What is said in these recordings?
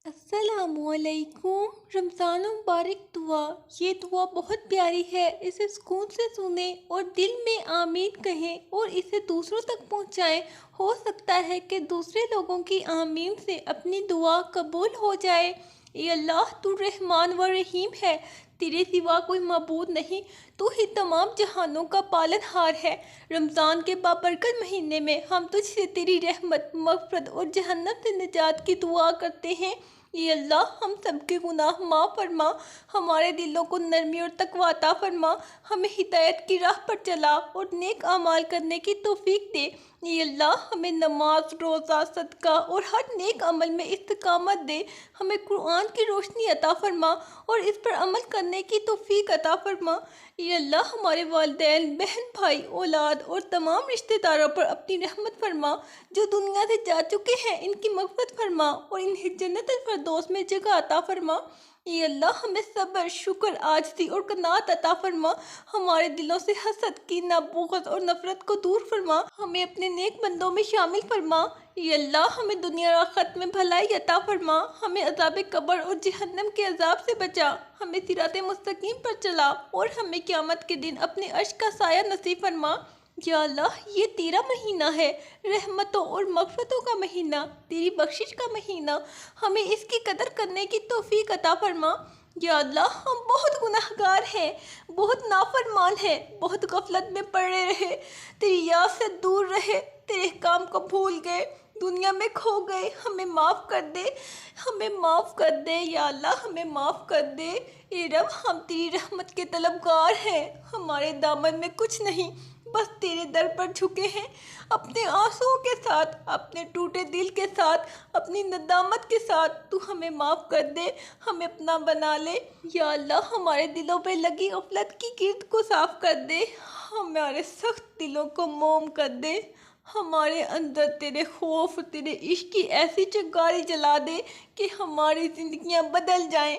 अस्सलामुअलैकुम। रमज़ान मुबारक दुआ। ये दुआ बहुत प्यारी है, इसे सुकून से सुने और दिल में आमीन कहें और इसे दूसरों तक पहुँचाएं। हो सकता है कि दूसरे लोगों की आमीन से अपनी दुआ कबूल हो जाए। ये अल्लाह, तू रहमान व रहीम है, तेरे सिवा कोई मबूद नहीं। तू ही तमाम जहानों का पालनहार है। रमज़ान के बाबरकत महीने में हम तुझसे तेरी रहमत, मग़फ़िरत और जहन्नम से निजात की दुआ करते हैं। ये अल्लाह, हम सबके गुनाह माफ़ फरमा, हमारे दिलों को नरमी और तकवा अता फरमा, हमें हिदायत की राह पर चला और नेक अमाल करने की तौफीक दे। ये अल्लाह, हमें नमाज, रोज़ा, सदका और हर नेक अमल में इस्तिकामत दे। हमें कुरान की रोशनी अता फरमा और इस पर अमल करने की तौफीक अता फरमा। ये अल्लाह, हमारे वालिदैन, बहन भाई, औलाद और तमाम रिश्तेदारों पर अपनी रहमत फरमा। जो दुनिया से जा चुके हैं, इनकी मग़फ़िरत फरमा और इन्हें जन्नतुल फ़िरदौस में जगह अता फरमा। ये अल्लाह, हमें सब्र, शुक्र, आजिज़ी और क़नाअत अता फरमा। हमारे दिलों से हसद, कीना, बुग़्ज़ और नफ़रत को दूर फरमा। हमें अपने नेक बंदों में शामिल फरमा। ये अल्लाह, हमें दुनिया और आखिरत में भलाई अता फरमा। हमें अज़ाब कब्र और जहन्नम के अज़ाब से बचा। हमें सिराते मुस्तकीम पर चला और हमें क़यामत के दिन अपने अर्श का साया नसीब फरमा। या अल्लाह, ये तेरा महीना है, रहमतों और मग़फ़िरतों का महीना, तेरी बख्शिश का महीना। हमें इसकी कदर करने की तौफीक अता फरमा। या अल्लाह, हम बहुत गुनाहगार हैं, बहुत नाफरमान हैं, बहुत गफलत में पड़े रहे, तेरी याद से दूर रहे, तेरे काम को भूल गए, दुनिया में खो गए। हमें माफ़ कर दे, हमें माफ़ कर दे। या अल्लाह, हमें माफ़ कर दे। ए रब, हम तेरी रहमत के तलबगार हैं, हमारे दामन में कुछ नहीं, बस तेरे दर पर झुके हैं। अपने आंसुओं के साथ, अपने टूटे दिल के साथ, अपनी नदामत के साथ तू हमें माफ़ कर दे, हमें अपना बना ले। या अल्लाह, हमारे दिलों पे लगी गफलत की गिर्द को साफ़ कर दे, हमारे सख्त दिलों को मोम कर दे। हमारे अंदर तेरे खौफ, तेरे इश्क की ऐसी चिंगारी जला दे कि हमारी ज़िंदगियां बदल जाएं।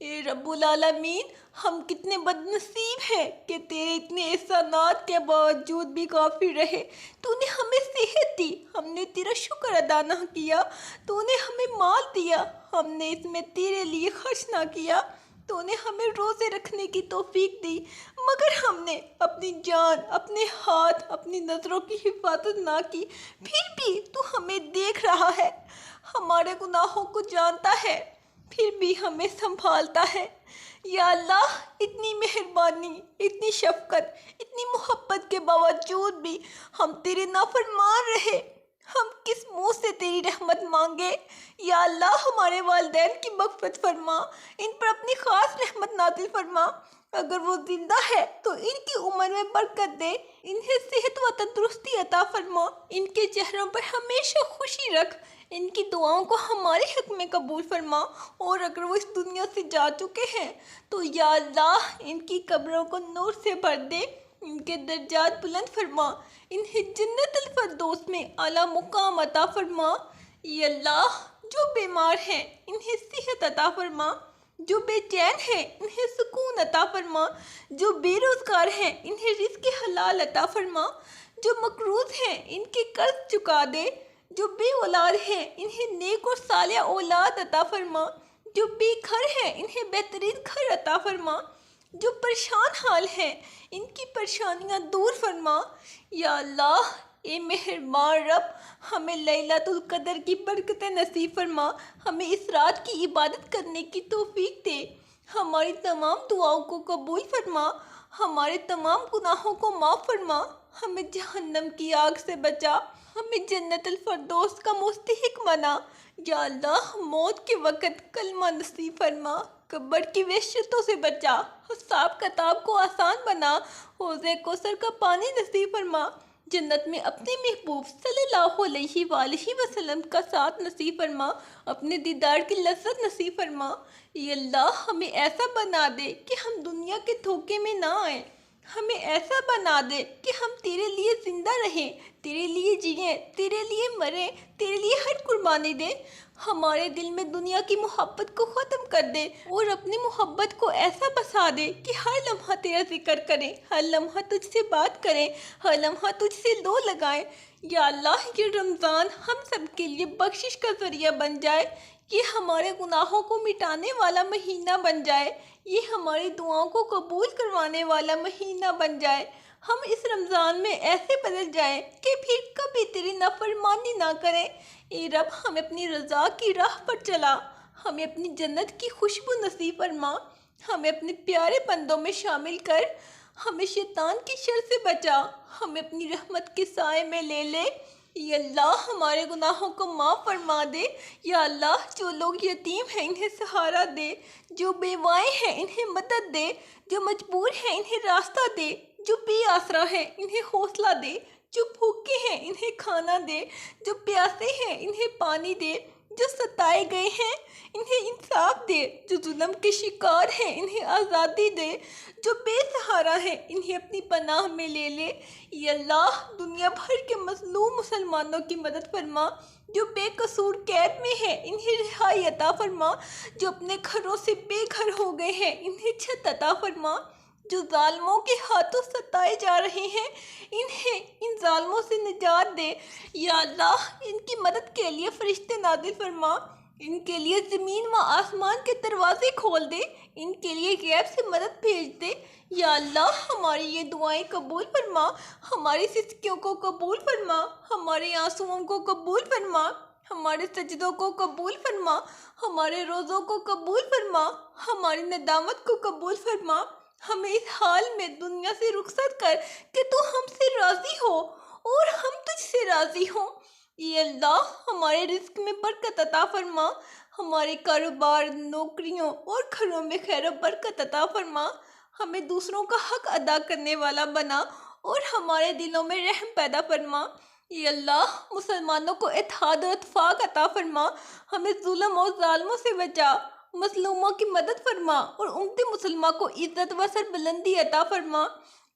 ए रब्बुल आलमीन, हम कितने बदनसीब हैं कि तेरे इतने एहसानात के बावजूद भी काफ़ी रहे। तूने हमें सेहत दी, हमने तेरा शुक्र अदा ना किया। तूने हमें माल दिया, हमने इसमें तेरे लिए खर्च ना किया। तूने हमें रोज़े रखने की तौफीक दी, मगर हमने अपनी जान, अपने हाथ, अपनी नज़रों की हिफाजत ना की। फिर भी तू हमें देख रहा है, हमारे गुनाहों को जानता है, फिर भी हमें संभालता है। या अल्लाह, इतनी मेहरबानी, इतनी शफ़क़त, इतनी मोहब्बत के बावजूद भी हम तेरे नाफरमान रहे। हम किस मुँह से तेरी रहमत मांगे। या अल्लाह, हमारे वालिदैन की मग़फ़िरत फरमा, इन पर अपनी ख़ास रहमत नाज़िल फरमा। अगर वो जिंदा है तो इनकी उम्र में बरकत दे, इन्हें सेहत व तंदुरुस्ती अता फरमा, इनके चेहरों पर हमेशा खुशी रख, इनकी दुआओं को हमारे हक़ में कबूल फरमा। और अगर वो इस दुनिया से जा चुके हैं तो या अल्लाह, इनकी कब्रों को नूर से भर दे, इनके दर्जात बुलंद फरमा, इन्हें जन्नतुल फ़िरदौस में आला मुकाम अता फरमा। या अल्लाह, जो बीमार हैं इन्हें सेहत अता फरमा, जो बेचैन हैं इन्हें सुकून अता फरमा, जो बेरोज़गार हैं इन्हें रिज़्क़ हलाल अता फरमा, जो मकरूज़ हैं इनके कर्ज चुका दे, जो बे औलाद हैं इन्हें नेक और सालिह औलाद अता फरमा, जो बेघर हैं इन्हें बेहतरीन घर अता फरमा, जो परेशान हाल हैं इनकी परेशानियां दूर फरमा। या अल्लाह, ए मेहरबान रब, हमें लैलतुल क़द्र की बरकतें नसीब फरमा, हमें इस रात की इबादत करने की तौफीक दे, हमारी तमाम दुआओं को कबूल फरमा, हमारे तमाम गुनाहों को माफ़ फरमा, हमें जहन्नम की आग से बचा, हमें जन्नतुल फ़िरदौस का मुस्तहिक बना। या अल्लाह, मौत के वक़्त कलमा नसीब फरमा, कब्र की वहशतों से बचा, हिसाब किताब को आसान बना, हौज़े कौसर का पानी नसीब फरमा, जन्नत में अपने महबूब सल्लल्लाहु अलैहि वसल्लम का साथ नसीब फरमा, अपने दीदार की लज़्ज़त नसीब फरमा। ये अल्लाह, हमें ऐसा बना दे कि हम दुनिया के धोखे में ना आए, हमें ऐसा बना दे कि हम तेरे लिए ज़िंदा रहें, तेरे लिए जिएं, तेरे लिए मरें, तेरे लिए हर कुर्बानी दें। हमारे दिल में दुनिया की मोहब्बत को ख़त्म कर दे और अपनी मोहब्बत को ऐसा बसा दे कि हर लम्हा तेरा जिक्र करें, हर लम्हा तुझसे बात करें, हर लम्हा तुझसे लो लगाएं। या अल्लाह, ये रमज़ान हम सब के लिए बख्शिश का ज़रिया बन जाए। ये हमारे गुनाहों को मिटाने वाला महीना बन जाए, ये हमारी दुआओं को कबूल करवाने वाला महीना बन जाए। हम इस रमज़ान में ऐसे बदल जाएं कि फिर कभी तेरी नाफरमानी ना करें। ए रब, हमें अपनी रज़ा की राह पर चला, हमें अपनी जन्नत की खुशबू नसीब फरमा, हमें अपने प्यारे बंदों में शामिल कर, हमें शैतान की शर से बचा, हमें अपनी रहमत के साए में ले ले। या अल्लाह, हमारे गुनाहों को माफ़ फरमा दे। या अल्लाह, जो लोग यतीम हैं इन्हें सहारा दे, जो बेवाएँ हैं इन्हें मदद दे, जो मजबूर हैं इन्हें रास्ता दे, जो बेआसरा हैं इन्हें हौसला दे, जो भूखे हैं इन्हें खाना दे, जो प्यासे हैं इन्हें पानी दे, जो सताए गए हैं इन्हें इंसाफ दे, जो जुल्म के शिकार हैं इन्हें आज़ादी दे, जो बेसहारा है इन्हें अपनी पनाह में ले ले। या अल्लाह, दुनिया भर के मज़लूम मुसलमानों की मदद फरमा, जो बेकसूर कैद में है इन्हें रिहाई अता फरमा, जो अपने घरों से बेघर हो गए हैं इन्हें छत अता फरमा, जो जालिमों के हाथों सताए जा रहे हैं इन्हें इन जालिमों से निजात दे। या अल्लाह, इनकी मदद के लिए फरिश्ते नादिल फरमा, इनके लिए ज़मीन व आसमान के दरवाजे खोल दे, इनके लिए गैब से मदद भेज दे। या अल्लाह, हमारी ये दुआएं कबूल फरमा, हमारी सिसकियों को कबूल फरमा, हमारे आंसुओं को कबूल फरमा, हमारे सजदों को कबूल फरमा, हमारे रोज़ों को कबूल फरमा, हमारी नदामत को कबूल फरमा। हमें इस हाल में दुनिया से रुखसत कर कि तू हमसे राज़ी हो और हम तुझसे राज़ी हो। ये अल्लाह, हमारे रिस्क में बरकत अता फरमा, हमारे कारोबार, नौकरियों और घरों में खैर बरकत अता फरमा, हमें दूसरों का हक अदा करने वाला बना और हमारे दिलों में रहम पैदा फरमा। ये अल्लाह, मुसलमानों को इत्तेहाद और इत्तेफाक अता फरमा, हमें जुल्म और जालिमों से बचा, मज़लूमों की मदद फरमा और उम्मत मुसलमान को इज़्ज़त व सरबुलंदी अता फरमा।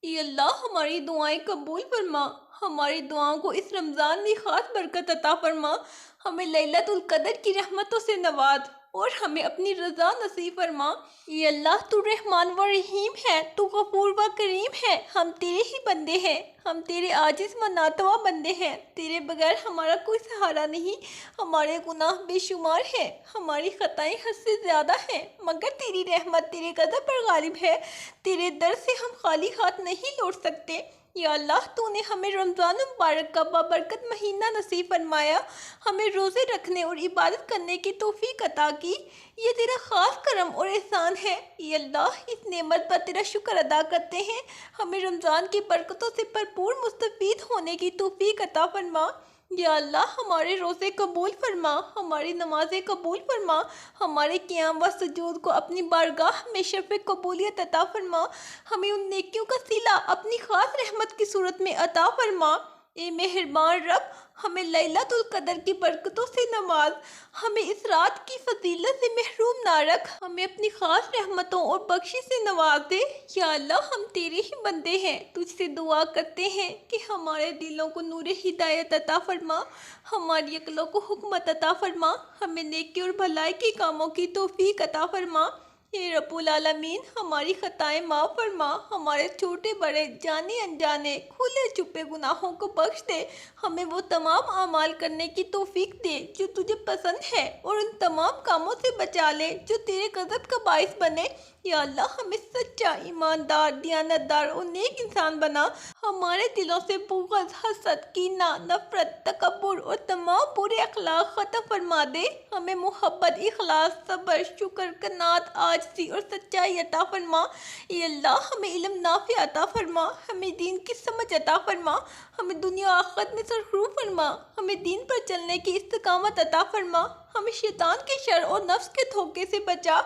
ये अल्लाह, हमारी दुआएं कबूल फरमा, हमारी दुआओं को इस रमज़ान में ख़ास बरकत अता फरमा, हमें लैलतुल क़द्र की रहमतों से नवाज और हमें अपनी रज़ा नसीब फरमा। ये अल्लाह, तू रहमान व रहीम है, तू गफूर व करीम है, हम तेरे ही बंदे हैं, हम तेरे आजिज़ व नातवा बंदे हैं, तेरे बगैर हमारा कोई सहारा नहीं, हमारे गुनाह बेशुमार हैं, हमारी ख़ताएं हद से ज़्यादा हैं, मगर तेरी रहमत तेरे क़दर पर गालिब है, तेरे दर से हम खाली हाथ नहीं लौट सकते। या अल्लाह, तूने हमें रमज़ान मुबारक का बाबरकत महीना नसीब फरमाया, हमें रोज़े रखने और इबादत करने की तौफीक अता की, ये तेरा ख़ास करम और एहसान है। ये अल्लाह, इस नेमत पर तेरा शुक्र अदा करते हैं, हमें रमज़ान की बरकतों से भरपूर मुस्तफ़ीद होने की तौफीक अता फरमा। या अल्लाह, हमारे रोज़े कबूल फरमा, हमारी नमाज़ें कबूल फरमा, हमारे क़ियाम व सुजूद को अपनी बारगाह में शफ़ कबूलियत अता फरमा, हमें उन नेकियों का सिला अपनी ख़ास रहमत की सूरत में अता फरमा। ए मेहरबान रब, हमें लैलतुल क़द्र की बरकतों से नवाज, हमें इस रात की फजीलत से महरूम ना रख, हमें अपनी ख़ास रहमतों और बख्शिश से नवाज दे। या अल्लाह, हम तेरे ही बंदे हैं, तुझसे दुआ करते हैं कि हमारे दिलों को नूर हिदायत अता फरमा, हमारी अक़लों को हुकमत अता फरमा, हमें नेकी और भलाई के कामों की तौफीक अता फरमा। हे रब्बुल आलमीन, हमारी ख़ताएं माफ़ फरमा, हमारे छोटे बड़े जाने अनजाने खुले छुपे गुनाहों को बख्श दे, हमें वो तमाम आमाल करने की तौफीक दे जो तुझे पसंद है और उन तमाम कामों से बचा ले जो तेरे गज़ब का बाइस बने। या अल्लाह, हमें सच्चा, ईमानदार, दियानतदार और नेक इंसान बना, हमारे दिलों से बुग़्ज़, हसद, कीना, नफ़रत, तकब्बुर और तमाम बुरे अखलाक ख़त्म फरमा दे, हमें मोहब्बत, इखलास, सब्र, शुक्र, कनात, आजिज़ी और सच्चाई अता फरमा। ये अल्लाह, हमें इल्म नाफ़ि अता फरमा, हमें दीन की समझ अता फरमा, हमें दुनिया आखिरत में सरखुरू फरमा, हमें दीन पर चलने की इस्तिकामत अता फरमा, हमें शैतान के शर और नफ्स के धोखे से बचा।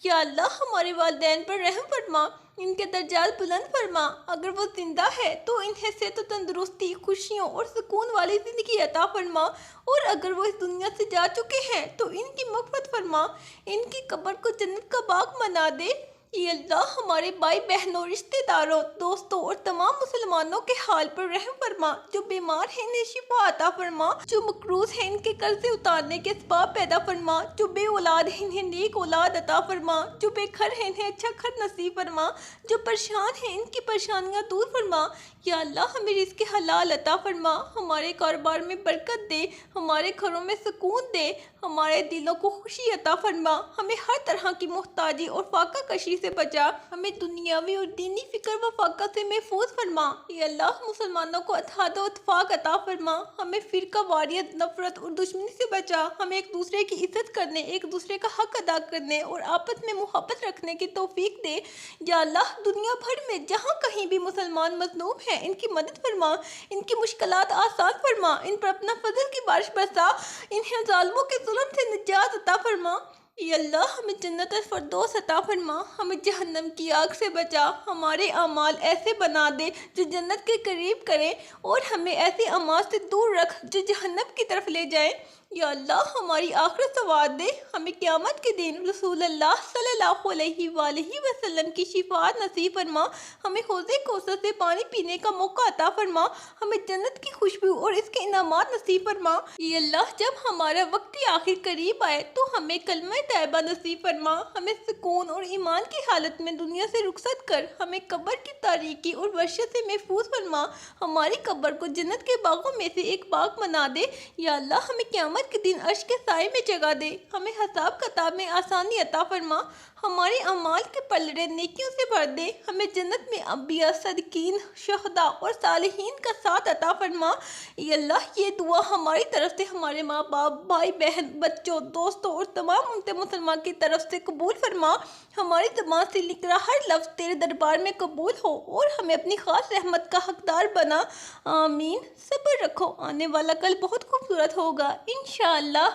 या अल्लाह, हमारे वालिदैन पर रहम फरमा, इनके दर्जात बुलंद फरमा, अगर वो जिंदा है तो इन्हें सेहत, तंदुरुस्ती, खुशियों और सुकून वाली ज़िंदगी अता फरमा, और अगर वो इस दुनिया से जा चुके हैं तो इनकी मग़फ़िरत फरमा, इनकी कब्र को जन्नत का बाग बना दे। ये अल्लाह हमारे भाई बहनों, रिश्तेदारों, दोस्तों और तमाम मुसलमानों के हाल पर रहम फरमा। जो बीमार हैं इन्हें शिफा अता फरमा। जो मकरूज हैं इनके कर्जे उतारने के असबाब पैदा फरमा। जो बे औलाद हैं इन्हें नेक औलाद अता फरमा। जो बेघर हैं इन्हें अच्छा घर नसीब फरमा। जो परेशान हैं इनकी परेशानियां दूर फरमा। या अल्लाह हमें रिज़्क़ हलाल अता फरमा। हमारे कारोबार में बरकत दे, हमारे घरों में सुकून दे, हमारे दिलों को खुशी अता फरमा। हमें हर तरह की मुहताजी और फाका कशी से बचा। हमें दुनियावी और दीनी फिक्र व फाका से महफूज फरमा। या अल्लाह मुसलमानों को इत्तेहाद व इत्तेफाक अता फरमा। हमें फ़िरका वारियत, नफरत और दुश्मनी से बचा। हमें एक दूसरे की इज्जत करने, एक दूसरे का हक अदा करने और आपस में मोहब्बत रखने की तौफीक दे। या अल्लाह दुनिया भर में जहाँ कहीं भी मुसलमान मज़लूम हैं इनकी मदद फरमा, इनकी मुश्किलात आसान फरमा, इन पर अपना फजल की बारिश बरसा, इन्हें जालिमों के जुल्म से निजात अता फरमा। या अल्लाह हमें जन्नत फ़िरदौस अता फरमा। हमें जहन्नम की आग से बचा। हमारे अमाल ऐसे बना दे जो जन्नत के करीब करें और हमें ऐसे अमाल से दूर रख जो जहन्नम की तरफ ले जाए। या अल्लाह हमारी आखिरत सवार दे। हमें क़यामत के दिन रसूलुल्लाह सल्लल्लाहु अलैहि वसल्लम की शिफाअत नसीब फरमा। हमें हौज़े कौसर से पानी पीने का मौका अता फरमा। हमें जन्नत की खुशबू और इसके इनामात नसीब फरमा। या अल्लाह जब हमारा वक्ती आखिर करीब आए तो हमें कलमा तैयबा नसीब फरमा। हमें सुकून और ईमान की हालत में दुनिया से रुखसत कर हमें कब्र की तारीकी और वहशत से महफूज फरमा। हमारी कब्र को जन्नत के बागों में से एक बाग बना दे। या अल्लाह हमें क़यामत के दिन अर्श के साए में जगह दे। हमें हिसाब किताब में आसानी अता फरमा। हमारे अमाल के पलड़े नेकियों से भर दे। हमें जन्नत में अंबिया, सदकीन, शहदा और सालिहीन का साथ अता फरमा। या अल्लाह ये दुआ हमारी तरफ से हमारे माँ बाप, भाई बहन, बच्चों, दोस्तों और तमाम उम्मत मुसलमान की तरफ से कबूल फरमा। हमारी ज़बान से निकला हर लफ्ज़ तेरे दरबार में कबूल हो और हमें अपनी ख़ास रहमत का हकदार बना। आमीन। सब्र रखो, आने वाला कल बहुत खूबसूरत होगा इंशाअल्लाह।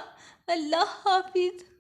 अल्लाह हाफिज़।